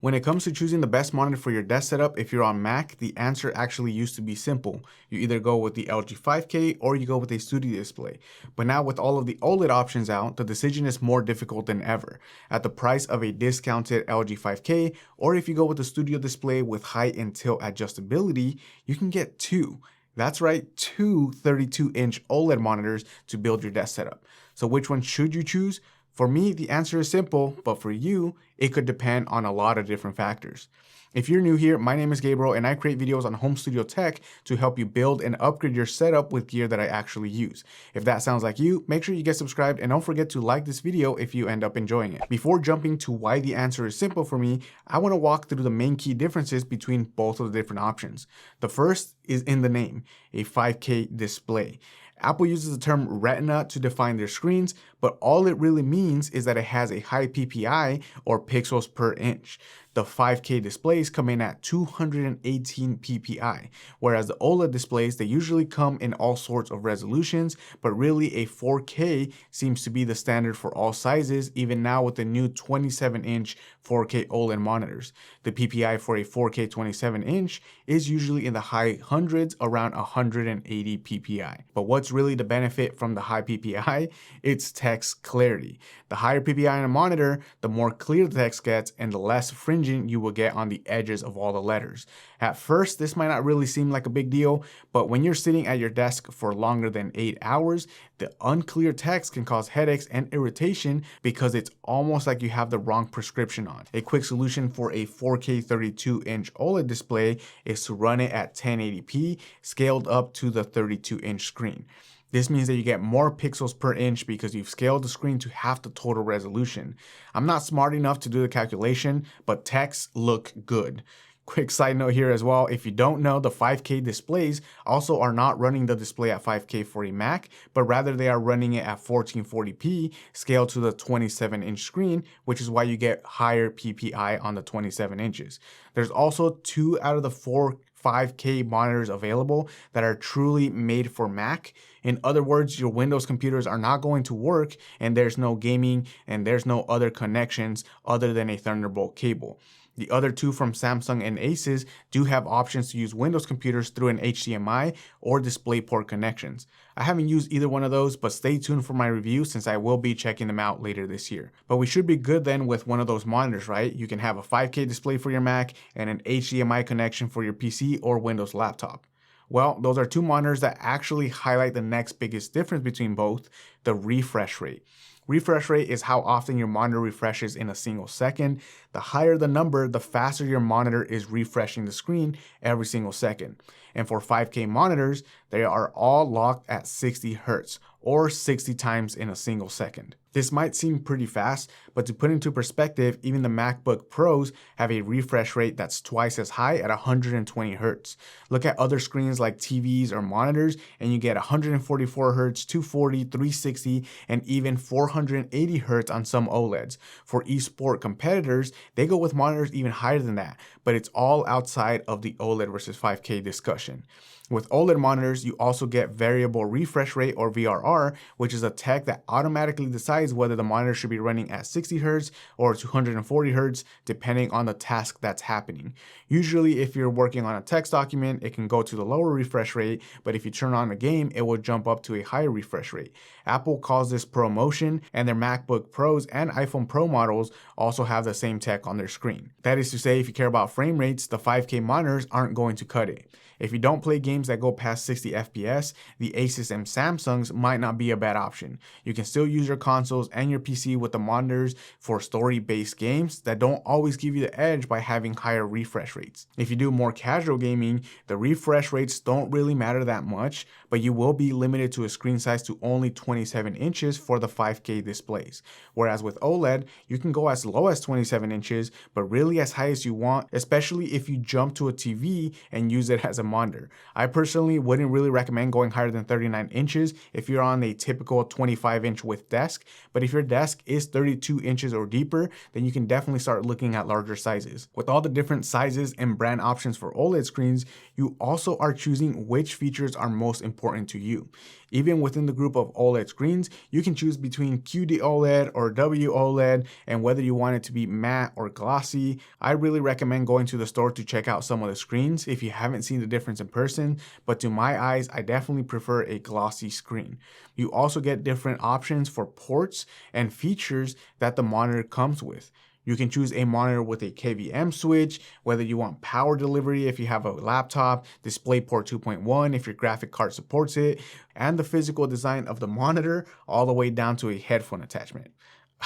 When it comes to choosing the best monitor for your desk setup, if you're on Mac, the answer actually used to be simple. You either go with the LG 5K or you go with a studio display. But now with all of the OLED options out, the decision is more difficult than ever. At the price of a discounted LG 5K, or if you go with the studio display with height and tilt adjustability, you can get two. That's right, two 32-inch OLED monitors to build your desk setup. So which one should you choose? For me, the answer is simple, but for you, it could depend on a lot of different factors. If you're new here, my name is Gabriel and I create videos on home studio tech to help you build and upgrade your setup with gear that I actually use. If that sounds like you, make sure you get subscribed and don't forget to like this video if you end up enjoying it. Before jumping to why the answer is simple for me, I want to walk through the main key differences between both of the different options. The first is in the name, a 5K display. Apple uses the term Retina to define their screens, but all it really means is that it has a high PPI or pixels per inch. The 5K displays come in at 218 PPI, whereas the OLED displays, they usually come in all sorts of resolutions, but really a 4K seems to be the standard for all sizes, even now with the new 27-inch 4K OLED monitors. The PPI for a 4K 27-inch is usually in the high hundreds, around 180 PPI. But what's really the benefit from the high PPI? It's text clarity. The higher PPI on a monitor, the more clear the text gets and the less fringing you will get on the edges of all the letters. At first, this might not really seem like a big deal, but when you're sitting at your desk for longer than 8 hours, the unclear text can cause headaches and irritation because it's almost like you have the wrong prescription on. A quick solution for a 4K 32-inch OLED display is to run it at 1080p, scaled up to the 32-inch screen. This means that you get more pixels per inch because you've scaled the screen to half the total resolution. I'm not smart enough to do the calculation, but texts look good. Quick side note here as well, if you don't know, the 5K displays also are not running the display at 5K for a Mac, but rather they are running it at 1440p scaled to the 27-inch screen, which is why you get higher PPI on the 27 inches. There's also 2 out of the 4 5K monitors available that are truly made for Mac. In other words, your Windows computers are not going to work and there's no gaming and there's no other connections other than a Thunderbolt cable. The other 2 from Samsung and Asus do have options to use Windows computers through an HDMI or DisplayPort connections. I haven't used either one of those, but stay tuned for my review since I will be checking them out later this year. But we should be good then with one of those monitors, right? You can have a 5K display for your Mac and an HDMI connection for your PC or Windows laptop. Well, those are 2 monitors that actually highlight the next biggest difference between both, the refresh rate. Refresh rate is how often your monitor refreshes in a single second. The higher the number, the faster your monitor is refreshing the screen every single second. And for 5K monitors, they are all locked at 60 Hertz or 60 times in a single second. This might seem pretty fast, but to put into perspective, even the MacBook Pros have a refresh rate that's twice as high at 120 Hertz. Look at other screens like TVs or monitors and you get 144 Hertz, 240, 360, and even 480 Hertz on some OLEDs. For eSport competitors, they go with monitors even higher than that, but it's all outside of the OLED versus 5K discussion. With OLED monitors, you also get variable refresh rate or VRR, which is a tech that automatically decides whether the monitor should be running at 60 Hz or 240 Hz, depending on the task that's happening. Usually, if you're working on a text document, it can go to the lower refresh rate, but if you turn on a game, it will jump up to a higher refresh rate. Apple calls this ProMotion, and their MacBook Pros and iPhone Pro models also have the same tech on their screen. That is to say, if you care about frame rates, the 5K monitors aren't going to cut it. If you don't play games that go past 60 FPS, the Asus and Samsungs might not be a bad option. You can still use your consoles and your PC with the monitors for story-based games that don't always give you the edge by having higher refresh rates. If you do more casual gaming, the refresh rates don't really matter that much, but you will be limited to a screen size to only 27 inches for the 5K displays. Whereas with OLED, you can go as low as 27 inches, but really as high as you want, especially if you jump to a TV and use it as a monitor. I personally wouldn't really recommend going higher than 39 inches if you're on a typical 25-inch width desk, but if your desk is 32 inches or deeper, then you can definitely start looking at larger sizes. With all the different sizes and brand options for OLED screens, you also are choosing which features are most important to you. Even within the group of OLED screens, you can choose between QD OLED or WOLED, and whether you want it to be matte or glossy. I really recommend going to the store to check out some of the screens if you haven't seen the difference in person, but to my eyes, I definitely prefer a glossy screen. You also get different options for ports and features that the monitor comes with. You can choose a monitor with a KVM switch, whether you want power delivery if you have a laptop, DisplayPort 2.1 if your graphic card supports it, and the physical design of the monitor all the way down to a headphone attachment.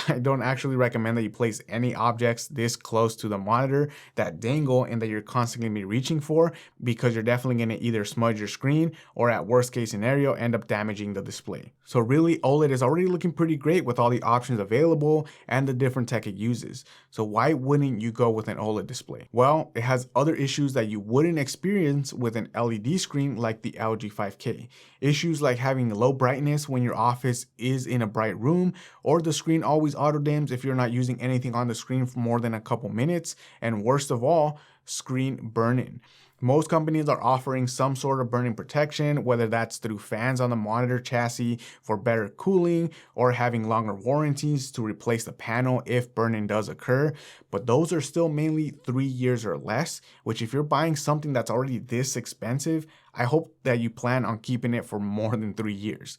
I don't actually recommend that you place any objects this close to the monitor that dangle and that you're constantly be reaching for, because you're definitely going to either smudge your screen or, at worst case scenario, end up damaging the display. So really, OLED is already looking pretty great with all the options available and the different tech it uses. So why wouldn't you go with an OLED display? Well, it has other issues that you wouldn't experience with an LED screen like the LG 5K. Issues like having low brightness when your office is in a bright room, or the screen always auto dims if you're not using anything on the screen for more than a couple minutes, and worst of all, screen burn-in. Most companies are offering some sort of burn-in protection, whether that's through fans on the monitor chassis for better cooling or having longer warranties to replace the panel if burn-in does occur, but those are still mainly 3 years or less, which if you're buying something that's already this expensive, I hope that you plan on keeping it for more than 3 years.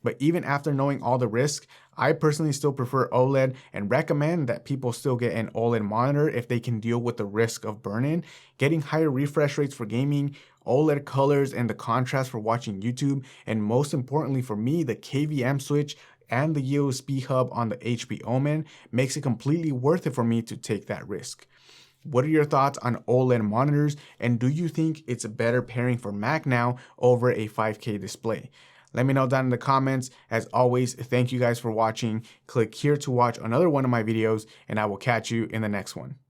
But even after knowing all the risks, I personally still prefer OLED and recommend that people still get an OLED monitor if they can deal with the risk of burn-in. Getting higher refresh rates for gaming, OLED colors and the contrast for watching YouTube, and most importantly for me, the KVM switch and the USB hub on the HP Omen makes it completely worth it for me to take that risk. What are your thoughts on OLED monitors, and do you think it's a better pairing for Mac now over a 5K display? Let me know down in the comments. As always, thank you guys for watching. Click here to watch another one of my videos, and I will catch you in the next one.